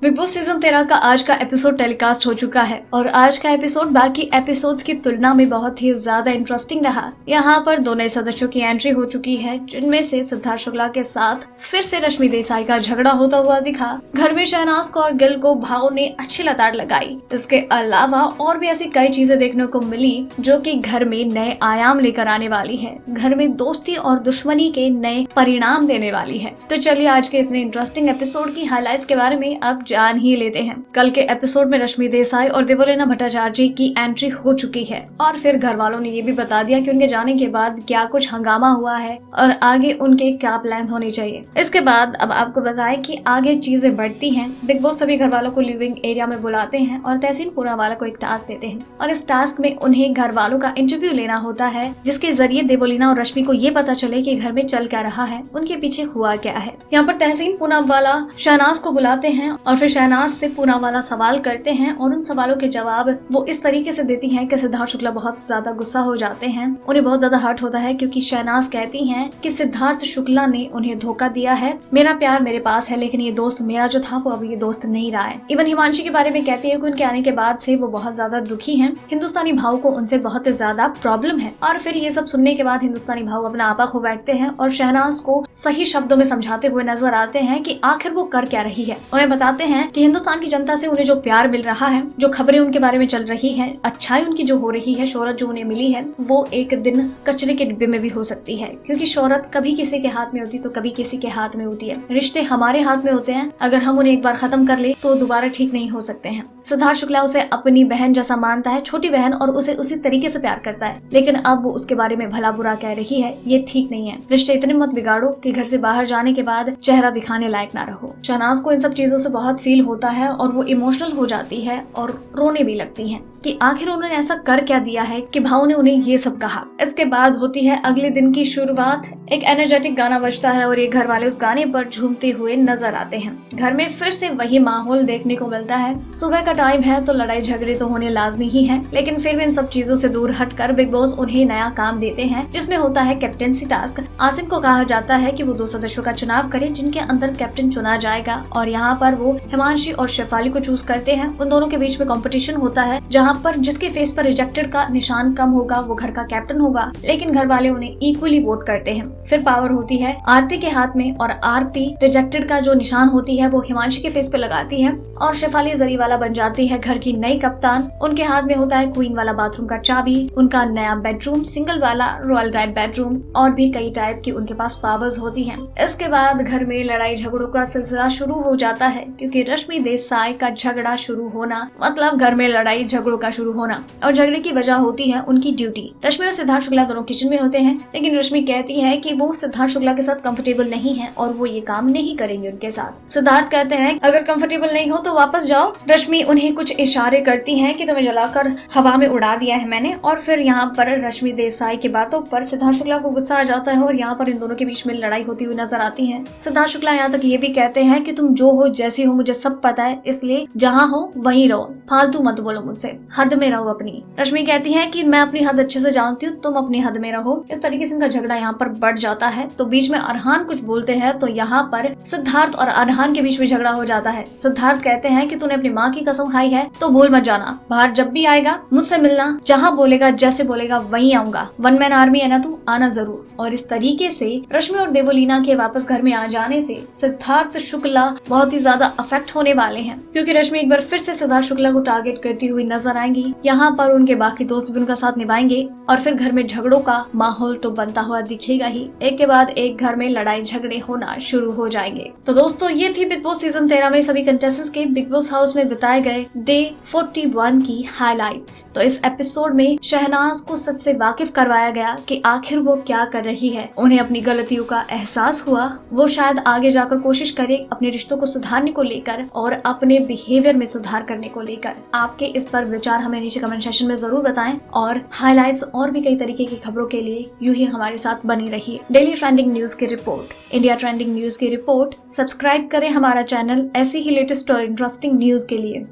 Big boss season 13 का आज का एपिसोड टेलीकास्ट हो चुका है और आज का एपिसोड बाकी एपिसोड्स की तुलना में बहुत ही ज्यादा इंटरेस्टिंग रहा। यहाँ पर दो नए सदस्यों की एंट्री हो चुकी है, जिनमें से सिद्धार्थ शुक्ला के साथ फिर से रश्मि देसाई का झगड़ा होता हुआ दिखा। घर में शहनाज को और गिल को भाव ने अच्छी लताड़ लगाई। इसके अलावा और भी ऐसी कई चीजें देखने को मिली जो कि घर में नए आयाम लेकर आने वाली है, घर में दोस्ती और दुश्मनी के नए परिणाम देने वाली है। तो चलिए आज के इतने इंटरेस्टिंग एपिसोड की हाइलाइट्स के बारे में अब जान ही लेते हैं। कल के एपिसोड में रश्मि देसाई और देवोलीना भट्टाचार्य की एंट्री हो चुकी है और फिर घर वालों ने ये भी बता दिया कि उनके जाने के बाद क्या कुछ हंगामा हुआ है और आगे उनके क्या प्लान्स होने चाहिए। इसके बाद अब आपको बताएं कि आगे चीजें बढ़ती हैं। बिग बॉस सभी घर वालों को लिविंग एरिया में बुलाते हैं और तहसीन पूनावाला को एक टास्क देते हैं और इस टास्क में उन्हें घर वालों का इंटरव्यू लेना होता है, जिसके जरिए देवोलीना और रश्मि को ये पता चले कि घर में चल क्या रहा है, उनके पीछे हुआ क्या है। यहाँ पर तहसीन पूनावाला शहनाज को बुलाते हैं और फिर शहनाज से पूनावाला सवाल करते हैं और उन सवालों के जवाब वो इस तरीके से देती हैं कि सिद्धार्थ शुक्ला बहुत ज्यादा गुस्सा हो जाते हैं। उन्हें बहुत ज्यादा हर्ट होता है क्योंकि शहनाज कहती हैं कि सिद्धार्थ शुक्ला ने उन्हें धोखा दिया है, मेरा प्यार मेरे पास है लेकिन ये दोस्त मेरा जो था वो अब ये दोस्त नहीं रहा है। इवन हिमांशी के बारे में कहती है कि उनके आने के बाद से वो बहुत ज्यादा दुखी हैं, हिंदुस्तानी भाव को उनसे बहुत ज्यादा प्रॉब्लम है। और फिर ये सब सुनने के बाद हिंदुस्तानी भाव अपना आपा खो बैठते हैं और शहनाज को सही शब्दों में समझाते हुए नजर आते हैं कि आखिर वो कर क्या रही है। उन्हें बताते हैं कि हिंदुस्तान की जनता से उन्हें जो प्यार मिल रहा है, जो खबरें उनके बारे में चल रही है, अच्छाई उनकी जो हो रही है, शोहरत जो उन्हें मिली है, वो एक दिन कचरे के डिब्बे में भी हो सकती है। क्योंकि शोहरत कभी किसी के हाथ में होती तो कभी किसी के हाथ में होती है। रिश्ते हमारे हाथ में होते हैं, अगर हम उन्हें एक बार खत्म कर ले तो दोबारा ठीक नहीं हो सकते हैं। सिद्धार्थ शुक्ला उसे अपनी बहन जैसा मानता है, छोटी बहन, और उसे उसी तरीके से प्यार करता है, लेकिन अब वो उसके बारे में भला बुरा कह रही है, ये ठीक नहीं है। रिश्ते इतने मत बिगाड़ो कि घर से बाहर जाने के बाद चेहरा दिखाने लायक ना रहो। शहनाज को इन सब चीजों से बहुत फील होता है और वो इमोशनल हो जाती है और रोने भी लगती है कि आखिर उन्होंने ऐसा कर क्या दिया है कि भाव ने उन्हें ये सब कहा। इसके बाद होती है अगले दिन की शुरुआत। एक एनर्जेटिक गाना बजता है और ये घर वाले उस गाने पर झूमते हुए नजर आते हैं। घर में फिर से वही माहौल देखने को मिलता है। सुबह का टाइम है तो लड़ाई झगड़े तो होने लाजमी ही है, लेकिन फिर भी इन सब चीजों से दूर हटकर बिग बॉस उन्हें नया काम देते हैं, जिसमें होता है कैप्टेंसी टास्क। आसिम को कहा जाता है कि वो 2 सदस्यों का चुनाव करें जिनके अंदर कैप्टन चुना जाएगा और यहाँ पर वो हिमांशी और शेफाली को चूज करते हैं। उन दोनों के बीच में कॉम्पिटिशन होता है, जहाँ पर जिसके फेस पर रिजेक्टेड का निशान कम होगा वो घर का कैप्टन होगा, लेकिन घर वाले उन्हें इक्वली वोट करते हैं। फिर पावर होती है आरती के हाथ में और आरती रिजेक्टेड का जो निशान होती है वो हिमांशी के फेस पे लगाती है और शेफाली जरीवाला बन जाती है घर की नई कप्तान। उनके हाथ में होता है क्वीन वाला बाथरूम का चाबी, उनका नया बेडरूम, सिंगल वाला रॉयल टाइप बेडरूम और भी कई टाइप की उनके पास पावर्स होती हैं। इसके बाद घर में लड़ाई झगड़ों का सिलसिला शुरू हो जाता है, क्योंकि रश्मि देसाई का झगड़ा शुरू होना मतलब घर में लड़ाई झगड़ों का शुरू होना, और झगड़े की वजह होती है उनकी ड्यूटी। रश्मि और सिद्धार्थ शुक्ला दोनों किचन में होते हैं, लेकिन रश्मि कहती है कि वो सिद्धार्थ शुक्ला के साथ कंफर्टेबल नहीं है और वो ये काम नहीं करेंगे उनके साथ। सिद्धार्थ कहते हैं अगर कंफर्टेबल नहीं हो तो वापस जाओ। रश्मि उन्हें कुछ इशारे करती है कि तुम्हें जलाकर हवा में उड़ा दिया है मैंने, और फिर यहाँ पर रश्मि देसाई की बातों पर सिद्धार्थ शुक्ला को गुस्सा आ जाता है और यहाँ पर इन दोनों के बीच में लड़ाई होती हुई नजर आती है। सिद्धार्थ शुक्ला यहाँ तक ये भी कहते हैं कि तुम जो हो जैसी हो मुझे सब पता है, इसलिए जहाँ हो वहीं रहो, फालतू मत बोलो मुझसे, हद में रहो अपनी। रश्मि कहती है कि मैं अपनी हद अच्छे से जानती हूँ, तुम अपनी हद में रहो। इस तरीके से इनका झगड़ा यहाँ पर बढ़ जाता है। तो बीच में अरहान कुछ बोलते हैं तो यहाँ पर सिद्धार्थ और अरहान के बीच में झगड़ा हो जाता है। सिद्धार्थ कहते हैं कि तूने अपनी माँ की कसम खाई है तो भूल मत जाना, बाहर जब भी आएगा मुझसे मिलना, जहाँ बोलेगा जैसे बोलेगा वहीं आऊंगा, 1 मैन आर्मी है ना तू, आना जरूर। और इस तरीके से रश्मि और देवोलीना के वापस घर में आ जाने से सिद्धार्थ शुक्ला बहुत ही ज्यादा अफेक्ट होने वाले हैं, क्योंकि रश्मि एक बार फिर से सिद्धार्थ शुक्ला को टारगेट करती हुई नजर आएंगी। यहाँ पर उनके बाकी दोस्त भी उनका साथ निभाएंगे और फिर घर में झगड़ों का माहौल तो बनता हुआ दिखेगा ही। एक के बाद एक घर में लड़ाई झगड़े होना शुरू हो जाएंगे। तो दोस्तों ये थी बिग बॉस सीजन 13 में सभी कंटेस्टेंट्स के बिग बॉस हाउस में बिताए गए डे 41 की हाइलाइट्स। तो इस एपिसोड में शहनाज को सच से वाकिफ करवाया गया कि आखिर वो क्या कर रही है। उन्हें अपनी गलतियों का एहसास हुआ, वो शायद आगे जाकर कोशिश करे अपने रिश्तों को सुधारने को लेकर और अपने बिहेवियर में सुधार करने को लेकर। आपके इस पर विचार हमें नीचे कमेंट सेक्शन में जरूर बताएं और हाइलाइट्स और भी कई तरीके की खबरों के लिए यूं ही हमारे साथ बनी रहिए। डेली ट्रेंडिंग न्यूज की रिपोर्ट, इंडिया ट्रेंडिंग न्यूज की रिपोर्ट, सब्सक्राइब करें हमारा चैनल ऐसी ही लेटेस्ट और इंटरेस्टिंग न्यूज के लिए।